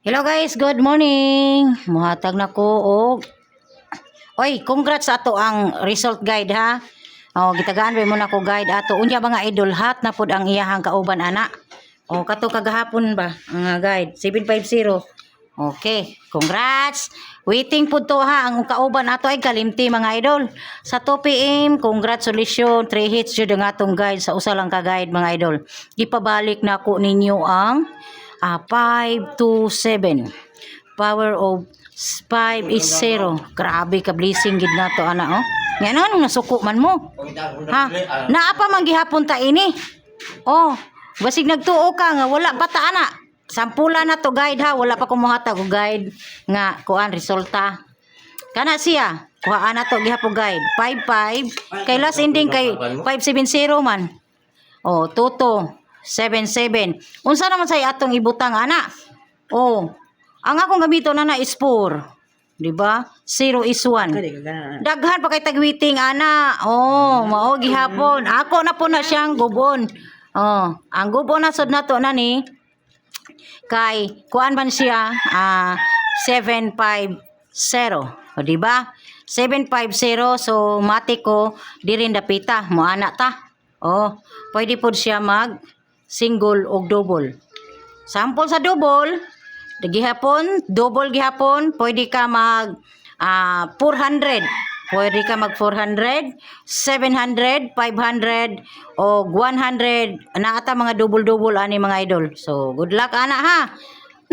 Hello guys, good morning. Muhatag na ko og oy, congrats sa ato ang result guide ha. Oh, gitagaan ba mo na ko guide ato. Unya mga idol hat na pud ang iyahang kauban ana. Oh, kato kagahapon ba ang guide 750. Okay, congrats. Waiting pud to ha ang kauban ato ay kalimti mga idol. Sa 2 PM, congratulations. 3 hits jud ang atong guide sa usa lang ka guide mga idol. Gipabalik na ko ninyo ang 5 to 7. Power of 5 is 0. Grabe ka blessing gid nato ana oh. Nga anong nasuko man mo? Ha? Naa pa man gihapon ta ini. Oh, basig nagtuo ka nga wala pa ta ana. Sampula na to guide ha, wala pa ko mohatag og guide nga kuan resulta. Kana siya, kuhaan na to gihapon guide. 55 kay last ending kay 570 man. Oh, tuto 77. Unsa naman say atong ibutang ana? Oh, ang akong gamito na is 4. Di ba? 0 is 1. Daghan pa kay tagwiting ana. Oh, mao gihapon. Ako na po na siyang gubon. Oh, ang gubon na sud nato na ni kay kuan man siya 750. O di ba? 750 so mati ko dirin dapita mo ana ta. Oh, pwede pod siya mag single o double. Sample sa double, gihapon, double gihapon, pwede ka mag 400. Pwede ka mag 400, 700, 500, o 100. Naata mga double-double ani mga idol. So, good luck ana ha.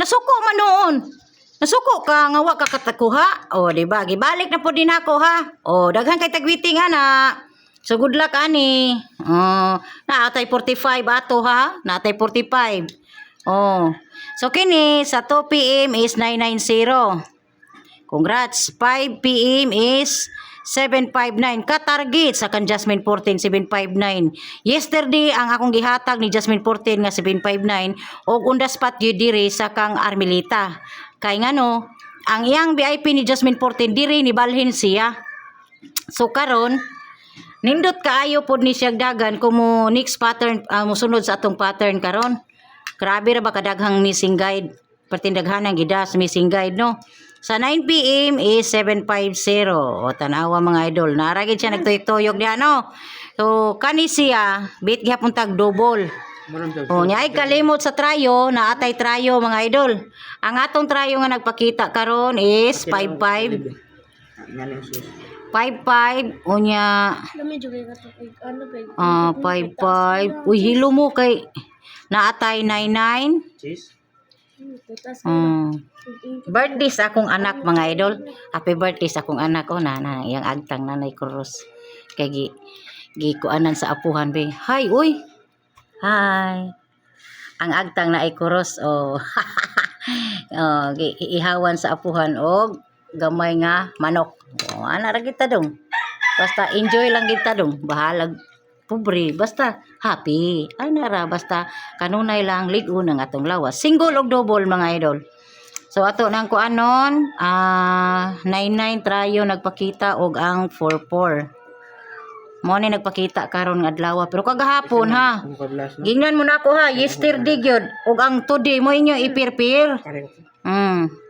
Nasuko man noon. Nasuko ka nga wa ka katakuha. O, di ba? Gibalik na po din ako ha. O, daghan kay tagwiting ana. So, good luck ani. Naatay 45 ato ha. Naatay 45. Oh. So, kini sa 2 PM is 990. Congrats. 5 PM is 759. Ka-target sa kan Jasmine 14, 759. Yesterday, ang akong gihatag ni Jasmine 14 nga 759. O on the spot yun diri sa kang Armelita. Kay nga no, ang iyang VIP ni Jasmine 14 diri ni balhin siya. So, karon nindot kaayo pod ni siya dagan kung mo next pattern mosunod sa atong pattern karon. Grabe ra ba kadaghang missing guide. Pertindaghanang gidas missing guide no. Sa 9 PM is 750. O tanawa mga idol. Naragid siya nagtuyok-tuyok diha no. So kani siya bit gihapon tag double. O nya ay kalimot sa trayo na atay trayo mga idol. Ang atong trayo nga nagpakita karon is 55. 55 unya 55 uy hilo mo kay naatay 99 birthday sa akong anak mga idol. Happy birthday sa akong anak o na yang agtang nanay Cruz kay gikuanan sa apuhan be. Hi uy. Hi. Ang agtang na ay Cruz oh. Ihawan sa apuhan og gamay nga manok. Oh, ana ra kita dong. Basta enjoy lang kita dong. Bahalag pobre basta happy. Ana ra basta kanunay lang ligo ng atong lawas. Single og double mga idol. So ato nang kuanon 99 trayo nagpakita og ang 44. Mo ni nagpakita karon nga adlaw pero kagahapon ha. Gingnan mo na ako ha yesterday gyud og ang today mo inyo ipirpir.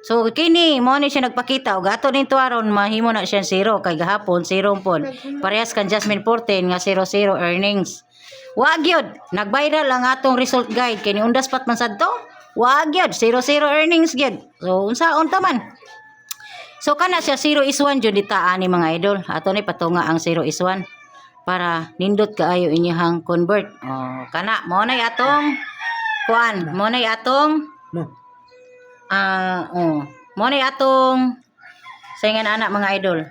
So kini mo ni siya nagpakita og ato nin tuaron mahimo na siya 0 kay gahapon 0 pod. Parehas kan Jasmine 14 nga 00 earnings. Wa gyud nag-viral ang atong result guide kay ni undas pat man sadto. Wa gyud 00 earnings gyud. So unsaon ta man? So kana siya 0 is 1 jud ditaan ni mga idol. Ato ni patunga ang 0 is 1 para nindot kaayo inyahang convert. Oh, kana mo nay atong kuan, mo nay atong mo nay atong saingan anak mga idol.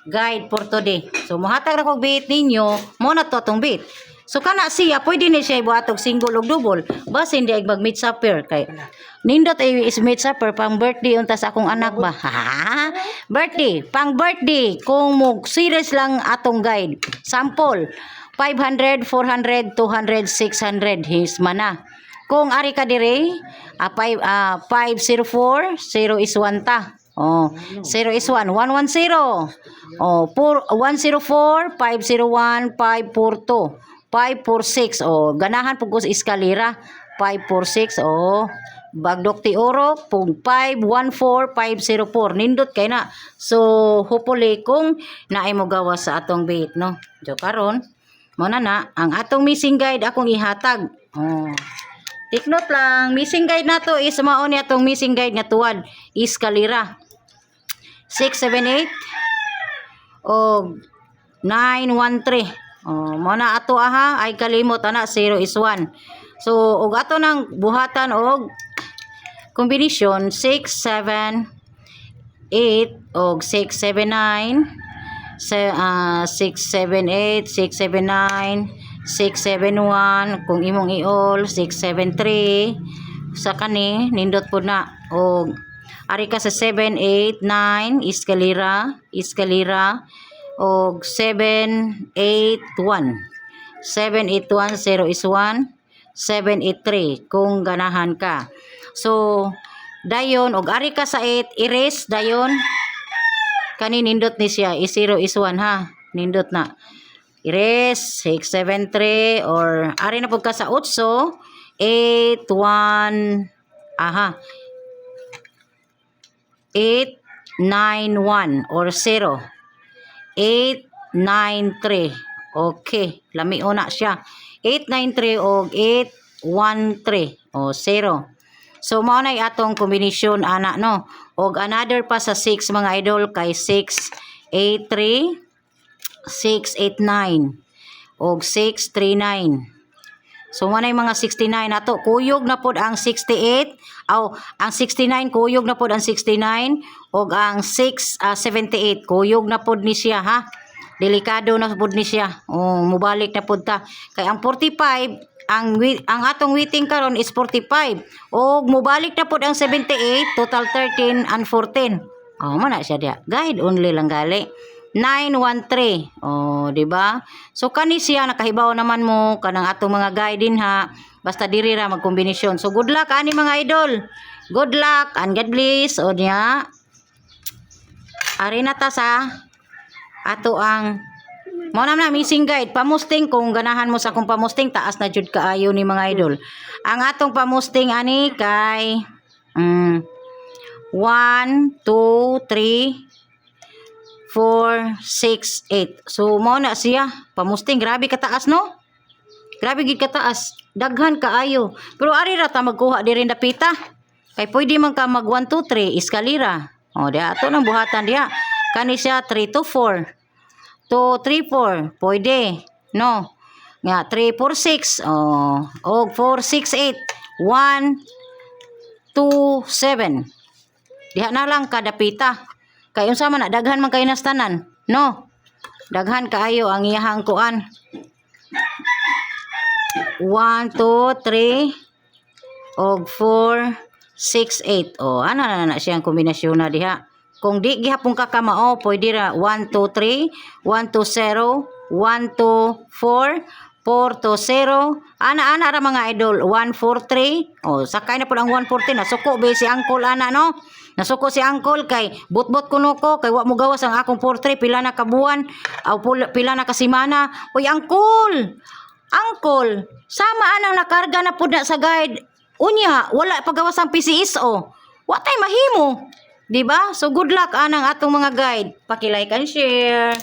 Guide for today. So mohatag ra kog bit ninyo, mo na to atong bit. So kana siya pwede ni siya ibuhatog single og double. Basta hindi ay mag meet supper kay nindot ay is meet supper pang birthday unta sa akong anak ba. Ha? Birthday, pang birthday kung mo serious lang atong guide. Sample 500, 400, 200, 600 his mana. Kung ari ka dire 504, 0 is 1 ta. Oh, 0 is 1, 110. Oh, 104, 501, 542. 546 oh ganahan pug ko sa eskalera 546 oh Bagdok ti oro pug 514504 nindot kay na. So hopefully kung naay mo gawas sa atong bait no. So karon mo na ang atong missing guide akong ihatag. Oh. Take note lang, missing guide nato is mao ni atong missing guide nga tuwad iskalira. 678 o 913. Oh, mo na ato aha ay kalimot ana 0 is 1. So og ato nang buhatan og kombinasyon 6 7 8 og 6 7 9 678 679 671 kung imong iol 673 sa kani nindot po na og ari ka sa 789 iskalira og 781 0 is 1 783 kung ganahan ka. So dayon og ari ka sa 8 erase dayon kani nindot ni siya is 0 is 1 ha nindot na erase 673 or ari na pud ka sa 8 81 aha 891 or 0 893 okay lami una siya 893 og 813 o 0. So mao na atong kombinasyon ana no. Og another pa sa 6 mga idol kay 683 689 og 639. So mao na mga 69 nato kuyog na pod ang 68 ang 69 kuyog na pod ang 69 og ang 678 kuyog na pod ni siya ha. Delikado na pod ni siya. Oh, mubalik na pod ta. Kay ang 45 ang atong waiting karon is 45. Og mubalik na pod ang 78, total 13 and 14. Oh, man na siya dia. Guide only lang gali. 913. Oh, di ba? So kani siya nakahibaw naman mo kanang atong mga guide din ha. Basta diri ra magkombinasyon. So good luck ani mga idol. Good luck and God bless. O niya. Ari na ta sa ato ang mo na missing guide pamusting kung ganahan mo sa akong pamusting taas na jud kaayo ni mga idol. Ang atong pamusting ani kay 1 2 3 4 6 8. So mo na siya pamusting grabe kataas no? Grabe gid kataas. Daghan kaayo. Pero ari ra ta magkuha diri dapita. Kay pwede man ka mag 1 2 3 eskalira. O di ato nang buhatan diha. Kani siya 3 to 4. 2 3 4 pwede. No. Nga 3 4 6 og 4 6 8 1 2 7. Diha na lang kada pita. Kay unsa man daghan man kay nastanan. No. Daghan kaayo ang iyahang kuan. 1 2 3 og 4 6 8. Oh, ana na siyang kombinasyon na diha. Kung di gihapon ka kamao, pwede ra 1 2 3, 1 2 0, 1 2 4, 4 to 0. Ana ra mga idol, 1 4 3. Oh, sakay na pud ang 1 4 3. Nasuko be si Uncle ana no. Nasuko si Uncle kay butbot kuno ko kay wa mo gawas ang akong 4 3 pila na ka buwan aw pila na ka semana. Oy Uncle. Uncle, sama anang nakarga na pud na sa guide. Unya, wala pagawas ang PCSO. Wa tay mahimo. Diba? So good luck anang atong mga guide. Paki-like and share.